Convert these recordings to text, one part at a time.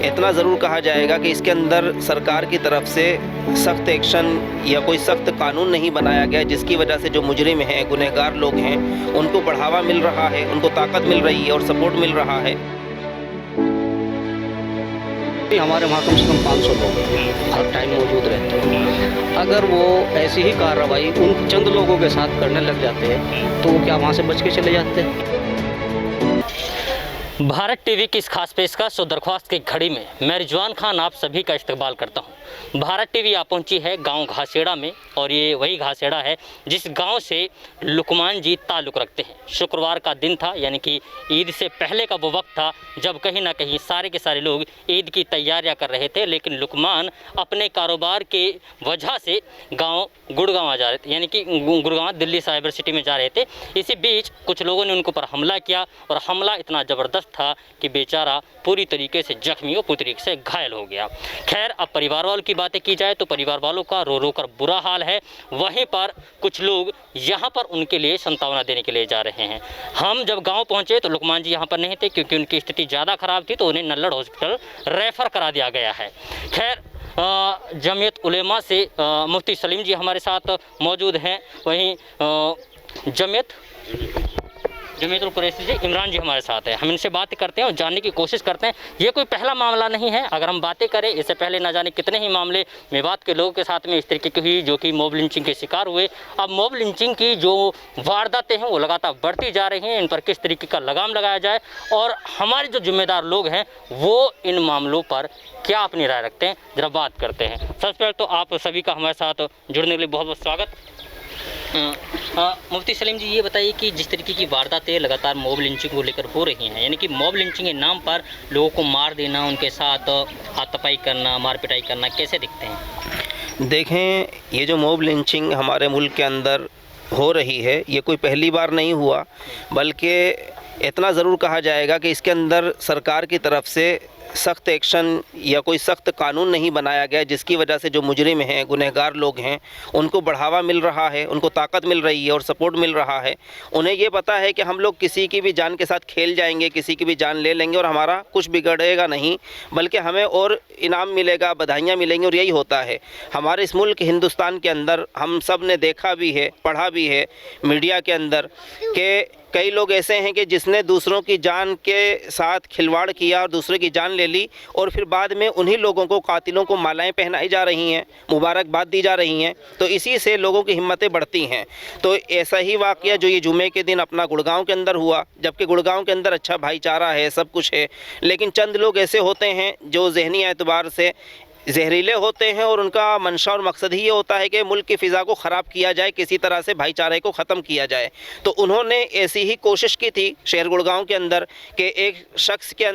इतना ज़रूर कहा जाएगा कि इसके अंदर सरकार की तरफ से सख्त एक्शन या कोई सख्त कानून नहीं बनाया गया, जिसकी वजह से जो मुजरिम हैं, गुनहगार लोग हैं, उनको बढ़ावा मिल रहा है, उनको ताकत मिल रही है और सपोर्ट मिल रहा है। हमारे वहाँ कम से कम 500 लोग हर टाइम मौजूद रहते हैं। अगर वो ऐसी ही कार्रवाई उन चंद लोगों के साथ करने लग जाते हैं तो वो क्या वहाँ से बच के चले जाते हैं। भारत टीवी की इस खास पेशकश और दरख्वास्त की घड़ी में मैं रिजवान खान आप सभी का इस्तकबाल करता हूं। भारत टीवी आ पहुंची है गांव घासेड़ा में, और ये वही घासेड़ा है जिस गांव से लुकमान जी ताल्लुक़ रखते हैं। शुक्रवार का दिन था, यानी कि ईद से पहले का वो वक्त था जब कहीं ना कहीं सारे के सारे लोग ईद की तैयारियां कर रहे थे, लेकिन लुकमान अपने कारोबार के वजह से गाँव गुड़गांव आ जा रहे थे, यानी कि गुड़गांव दिल्ली साइबर सिटी में जा रहे थे। इसी बीच कुछ लोगों ने उनके ऊपर हमला किया, और हमला इतना ज़बरदस्त था कि बेचारा पूरी तरीके से जख्मी और पूरी तरीके से घायल हो गया। खैर, अब परिवार वालों की बातें की जाए तो परिवार वालों का रो रो कर बुरा हाल है। वहीं पर कुछ लोग यहाँ पर उनके लिए सांत्वना देने के लिए जा रहे हैं। हम जब गांव पहुँचे तो लुकमान जी यहाँ पर नहीं थे, क्योंकि उनकी स्थिति ज़्यादा ख़राब थी, तो उन्हें नल्लड़ हॉस्पिटल रेफ़र करा दिया गया है। खैर, जमीयत उलेमा से मुफ्ती सलीम जी हमारे साथ मौजूद हैं। वहीं जमीयतुल कुरैशी जी इमरान जी हमारे साथ है। हम इनसे बात करते हैं और जानने की कोशिश करते हैं। ये कोई पहला मामला नहीं है। अगर हम बातें करें, इससे पहले ना जाने कितने ही मामले मेवात के लोगों के साथ में इस तरीके की हुई जो कि मॉब लिंचिंग के शिकार हुए। अब मॉब लिंचिंग की जो वारदातें हैं वो लगातार बढ़ती जा रही हैं। इन पर किस तरीके का लगाम लगाया जाए, और हमारे जो जिम्मेदार लोग हैं वो इन मामलों पर क्या अपनी राय रखते हैं, जरा बात करते हैं। सबसे पहले तो आप सभी का हमारे साथ जुड़ने के लिए बहुत बहुत स्वागत। मुफ्ती सलीम जी, ये बताइए कि जिस तरीके की वारदातें लगातार मॉब लिंचिंग को लेकर हो रही हैं, यानी कि मॉब लिंचिंग के नाम पर लोगों को मार देना, उनके साथ हाथापाई करना, मार पिटाई करना, कैसे दिखते हैं? देखें, ये जो मॉब लिंचिंग हमारे मुल्क के अंदर हो रही है, ये कोई पहली बार नहीं हुआ, बल्कि इतना ज़रूर कहा जाएगा कि इसके अंदर सरकार की तरफ से सख्त एक्शन या कोई सख्त कानून नहीं बनाया गया, जिसकी वजह से जो मुजरिम हैं, गुनहगार लोग हैं, उनको बढ़ावा मिल रहा है, उनको ताकत मिल रही है और सपोर्ट मिल रहा है। उन्हें ये पता है कि हम लोग किसी की भी जान के साथ खेल जाएंगे, किसी की भी जान ले लेंगे और हमारा कुछ बिगड़ेगा नहीं, बल्कि हमें और इनाम मिलेगा, बधाइयाँ मिलेंगी। और यही होता है हमारे इस मुल्क हिंदुस्तान के अंदर। हम सब ने देखा भी है, पढ़ा भी है मीडिया के अंदर कि कई लोग ऐसे हैं कि जिसने दूसरों की जान के साथ खिलवाड़ किया और दूसरे की जान ले ली, और फिर बाद में उन्हीं लोगों को, कातिलों को मालाएं पहनाई जा रही हैं, मुबारकबाद दी जा रही हैं। तो इसी से लोगों की हिम्मतें बढ़ती हैं। तो ऐसा ही वाक़या जो ये जुमे के दिन अपना गुड़गांव के अंदर हुआ, जबकि गुड़गांव के अंदर अच्छा भाईचारा है, सब कुछ है, लेकिन चंद लोग ऐसे होते हैं जो ज़हनी एतबार से जहरीले होते हैं, और उनका मंशा और मकसद ही ये होता है कि मुल्क की फ़िज़ा को ख़राब किया जाए, किसी तरह से भाईचारे को ख़त्म किया जाए। तो उन्होंने ऐसी ही कोशिश की थी शहर गुड़गांव के अंदर कि एक शख्स के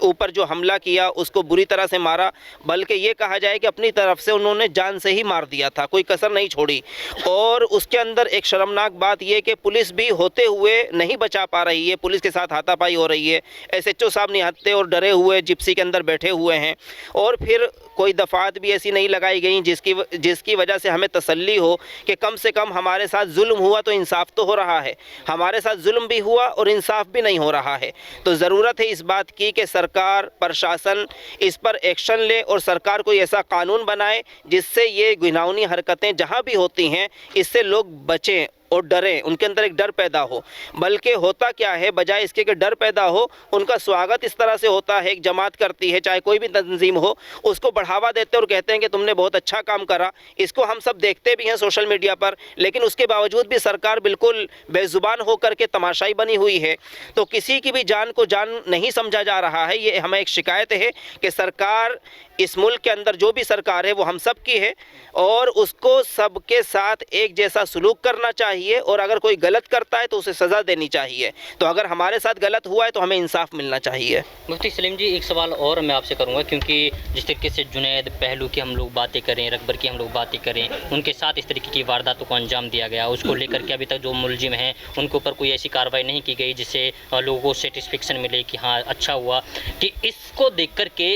ऊपर जो हमला किया उसको बुरी तरह से मारा, बल्कि ये कहा जाए कि अपनी तरफ से उन्होंने जान से ही मार दिया था, कोई कसर नहीं छोड़ी। और उसके अंदर एक शर्मनाक बात यह कि पुलिस भी होते हुए नहीं बचा पा रही है, पुलिस के साथ हाथापाई हो रही है। SHO साहब निहत्ते और डरे हुए जिप्सी के अंदर बैठे हुए हैं, और फिर कोई दफ़ात भी ऐसी नहीं लगाई गई जिसकी वजह से हमें तसल्ली हो कि कम से कम हमारे साथ जुल्म हुआ तो इंसाफ तो हो रहा है। हमारे साथ जुल्म भी हुआ और इंसाफ भी नहीं हो रहा है। तो ज़रूरत है इस बात की कि सरकार, प्रशासन इस पर एक्शन ले और सरकार कोई ऐसा कानून बनाए जिससे ये घिनौनी हरकतें जहाँ भी होती हैं इससे लोग बचें और डरें, उनके अंदर एक डर पैदा हो। बल्कि होता क्या है, बजाय इसके कि डर पैदा हो, उनका स्वागत इस तरह से होता है। एक जमात करती है, चाहे कोई भी तंजीम हो, उसको बढ़ावा देते और कहते हैं कि तुमने बहुत अच्छा काम करा। इसको हम सब देखते भी हैं सोशल मीडिया पर, लेकिन उसके बावजूद भी सरकार बिल्कुल बेजुबान होकर के तमाशाई बनी हुई है। तो किसी की भी जान को जान नहीं समझा जा रहा है। ये हमें एक शिकायत है कि सरकार, इस मुल्क के अंदर जो भी सरकार है वो हम सब की है, और उसको सबके साथ एक जैसा सलूक करना चाहिए, और अगर कोई गलत करता है तो उसे सज़ा देनी चाहिए। तो अगर हमारे साथ गलत हुआ है तो हमें इंसाफ मिलना चाहिए। मुफ्ती सलीम जी, एक सवाल और मैं आपसे करूंगा, क्योंकि जिस तरीके से जुनैद पहलू की हम लोग बातें करें, रकबर की हम लोग बातें करें, उनके साथ इस तरीके की वारदातों को अंजाम दिया गया, उसको लेकर के अभी तक जो मुलजिम हैं उनके ऊपर कोई ऐसी कार्रवाई नहीं की गई जिससे लोगों को सेटिस्फेक्शन मिले कि हाँ अच्छा हुआ। कि इसको देख कर के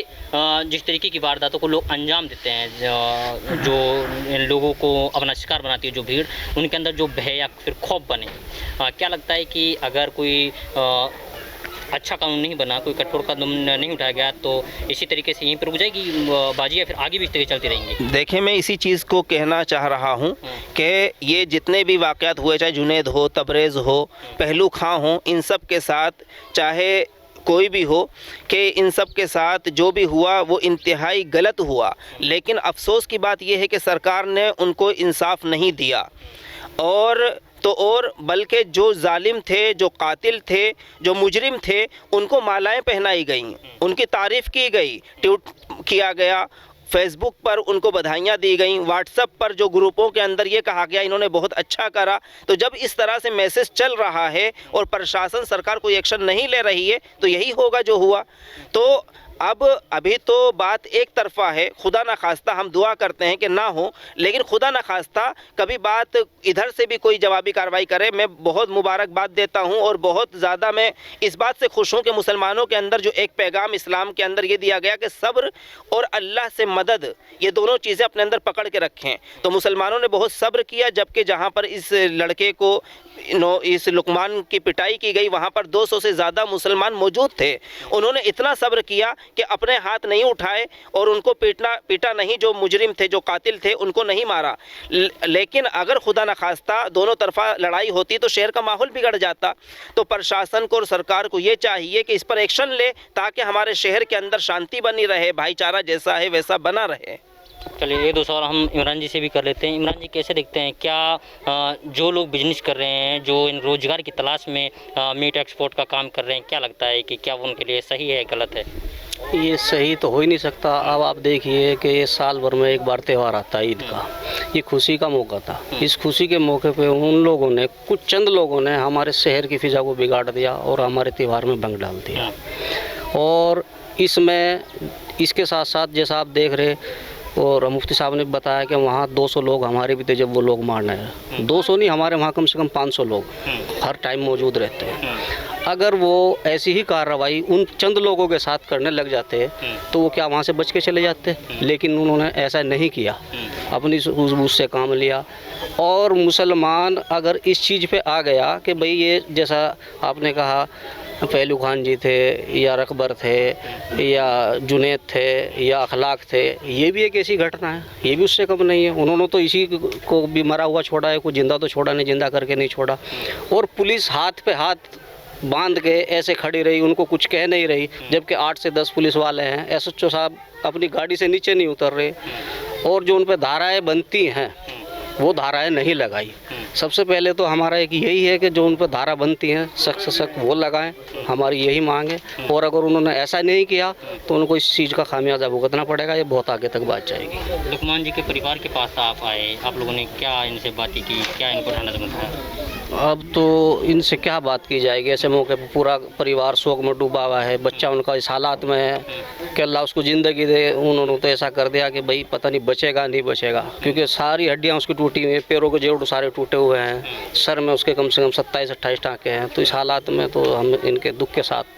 जिस तरीके की वारदातों को लोग अंजाम देते हैं, जो इन लोगों को अपना शिकार बनाती है जो भीड़, उनके अंदर जो भय या फिर खौफ बने, क्या लगता है कि अगर कोई अच्छा कानून नहीं बना, कोई कठोर कदम नहीं उठाया गया, तो इसी तरीके से यहीं पर रुक जाएगी बाजी या फिर आगे भी इस तरह चलती रहेंगी? देखें, मैं इसी चीज़ को कहना चाह रहा हूँ कि ये जितने भी वाक़यात हुए, चाहे जुनैद हो, तबरेज़ हो, पहलू खां हो, इन सब के साथ चाहे कोई भी हो, कि इन सब के साथ जो भी हुआ वो इंतहाई गलत हुआ। लेकिन अफसोस की बात यह है कि सरकार ने उनको इंसाफ नहीं दिया, और बल्कि जो जालिम थे, जो कातिल थे, जो मुजरिम थे, उनको मालाएं पहनाई गईं, उनकी तारीफ़ की गई, ट्वीट किया गया, फेसबुक पर उनको बधाइयाँ दी गईं, व्हाट्सएप पर जो ग्रुपों के अंदर ये कहा गया इन्होंने बहुत अच्छा करा। तो जब इस तरह से मैसेज चल रहा है और प्रशासन, सरकार कोई एक्शन नहीं ले रही है, तो यही होगा जो हुआ। तो अब अभी तो बात एक तरफा है, खुदा न खास्ता हम दुआ करते हैं कि ना हो, लेकिन खुदा न खास्ता कभी बात इधर से भी कोई जवाबी कार्रवाई करे। मैं बहुत मुबारकबाद देता हूं और बहुत ज़्यादा मैं इस बात से खुश हूं कि मुसलमानों के अंदर जो एक पैगाम इस्लाम के अंदर ये दिया गया कि सब्र और अल्लाह से मदद, ये दोनों चीज़ें अपने अंदर पकड़ के रखें। तो मुसलमानों ने बहुत सब्र किया, जबकि जहाँ पर इस लड़के को इस लुकमान की पिटाई की गई वहाँ पर 200 से ज़्यादा मुसलमान मौजूद थे। उन्होंने इतना सब्र किया कि अपने हाथ नहीं उठाए और उनको पीटा नहीं, जो मुजरिम थे, जो कातिल थे, उनको नहीं मारा। लेकिन अगर खुदा न खास्ता दोनों तरफा लड़ाई होती तो शहर का माहौल बिगड़ जाता। तो प्रशासन को और सरकार को ये चाहिए कि इस पर एक्शन ले, ताकि हमारे शहर के अंदर शांति बनी रहे, भाईचारा जैसा है वैसा बना रहे। चलिए, ये दो सवाल हम इमरान जी से भी कर लेते हैं। इमरान जी, कैसे देखते हैं, क्या जो लोग बिजनेस कर रहे हैं, जो इन रोज़गार की तलाश में मीट एक्सपोर्ट का काम कर रहे हैं, क्या लगता है कि क्या वो उनके लिए सही है, गलत है? ये सही तो हो ही नहीं सकता। अब आप देखिए कि ये साल भर में एक बार त्यौहार आता है ईद का, ये खुशी का मौका था। इस खुशी के मौके पे उन लोगों ने, कुछ चंद लोगों ने हमारे शहर की फिजा को बिगाड़ दिया और हमारे त्यौहार में भंग डाल दिया। और इसमें इसके साथ साथ जैसा आप देख रहे, और मुफ्ती साहब ने बताया कि वहाँ 200 लोग हमारे भी थे जब वो लोग मारने हैं। 200 नहीं, हमारे वहाँ कम से कम 500 लोग हर टाइम मौजूद रहते हैं। अगर वो ऐसी ही कार्रवाई उन चंद लोगों के साथ करने लग जाते तो वो क्या वहाँ से बच के चले जाते? लेकिन उन्होंने ऐसा नहीं किया, अपनी सूझबूझ से काम लिया। और मुसलमान अगर इस चीज़ पे आ गया कि भाई ये, जैसा आपने कहा, पहलू खान जी थे या अकबर थे या जुनैद थे या अखलाक थे, ये भी एक ऐसी घटना है, ये भी उससे कम नहीं है। उन्होंने तो इसी को भी मरा हुआ छोड़ा है, कोई जिंदा तो छोड़ा नहीं, जिंदा करके नहीं छोड़ा। और पुलिस हाथ पे हाथ बांध के ऐसे खड़ी रही, उनको कुछ कह नहीं रही, जबकि 8 से 10 पुलिस वाले हैं। SHO साहब अपनी गाड़ी से नीचे नहीं उतर रहे, और जो उन पर धाराएँ बनती हैं वो धाराएं नहीं लगाई। सबसे पहले तो हमारा एक यही है कि जो उन पर धारा बनती हैं सख्त से सख्त वो लगाएं, हमारी यही मांग है। और अगर उन्होंने ऐसा नहीं किया तो उनको इस चीज़ का खामियाजा भुगतना पड़ेगा, ये बहुत आगे तक बात जाएगी। लुकमान जी के परिवार के पास आप आए, आप लोगों ने क्या इनसे बातें की, क्या इनको ढांढस बंधाया? अब तो इनसे क्या बात की जाएगी, ऐसे मौके पर पूरा परिवार शोक में डूबा हुआ है। बच्चा उनका इस हालात में है कि अल्लाह उसको ज़िंदगी दे। उन्होंने तो ऐसा कर दिया कि भाई पता नहीं बचेगा नहीं बचेगा, क्योंकि सारी हड्डियां उसकी टूटी हुई हैं, पैरों के जोड़ सारे टूटे हुए हैं, सर में उसके कम से कम 27-28 टाँके हैं। तो इस हालात में तो हम इनके दुख के साथ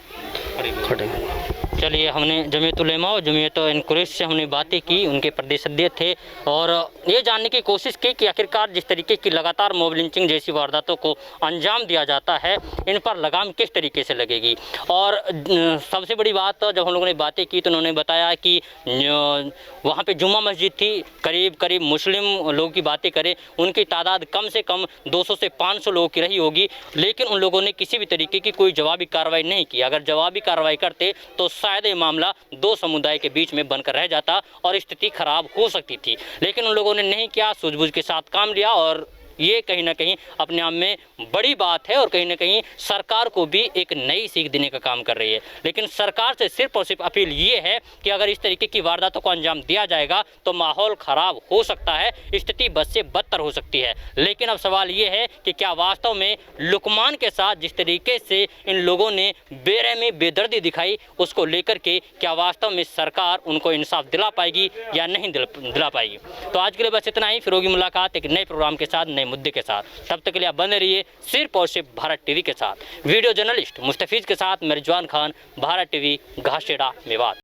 खड़े हैं। चलिए, हमने जमीयत उलेमा और जमीयत इनकुरेश से हमने बातें की, उनके प्रदेश अध्यक्ष थे, और ये जानने की कोशिश की कि आखिरकार जिस तरीके की लगातार मॉब लिंचिंग जैसी वारदातों को अंजाम दिया जाता है, इन पर लगाम किस तरीके से लगेगी। और सबसे बड़ी बात, जब हम लोगों ने बातें की तो उन्होंने बताया कि वहाँ पे जुम्मा मस्जिद थी, करीब मुस्लिम लोगों की बातें करें, उनकी तादाद कम से कम 200 से 500 लोगों की रही होगी, लेकिन उन लोगों ने किसी भी तरीके की कोई जवाबी कार्रवाई नहीं की। अगर जवाबी कार्रवाई करते तो शायद ये मामला दो समुदाय के बीच में बनकर रह जाता और स्थिति खराब हो सकती थी, लेकिन उन लोगों ने नहीं किया, सूझबूझ के साथ काम लिया। और ये कहीं ना कहीं अपने आप में बड़ी बात है और कहीं ना कहीं सरकार को भी एक नई सीख देने का काम कर रही है। लेकिन सरकार से सिर्फ और सिर्फ अपील ये है कि अगर इस तरीके की वारदातों को अंजाम दिया जाएगा तो माहौल ख़राब हो सकता है, स्थिति बद से बदतर हो सकती है। लेकिन अब सवाल ये है कि क्या वास्तव में लुकमान के साथ जिस तरीके से इन लोगों ने बेरहमी बेदर्दी दिखाई, उसको लेकर के क्या वास्तव में सरकार उनको इंसाफ दिला पाएगी या नहीं दिला पाएगी। तो आज के लिए बस इतना ही, फिर होगी मुलाकात एक नए प्रोग्राम के साथ, नए मुद्दे के साथ। तब तक के लिए आप बने रहिए सिर्फ और सिर्फ भारत टीवी के साथ। वीडियो जर्नलिस्ट मुस्तफीज के साथ मैं रिजवान खान, भारत टीवी, घासेड़ा, मेवात।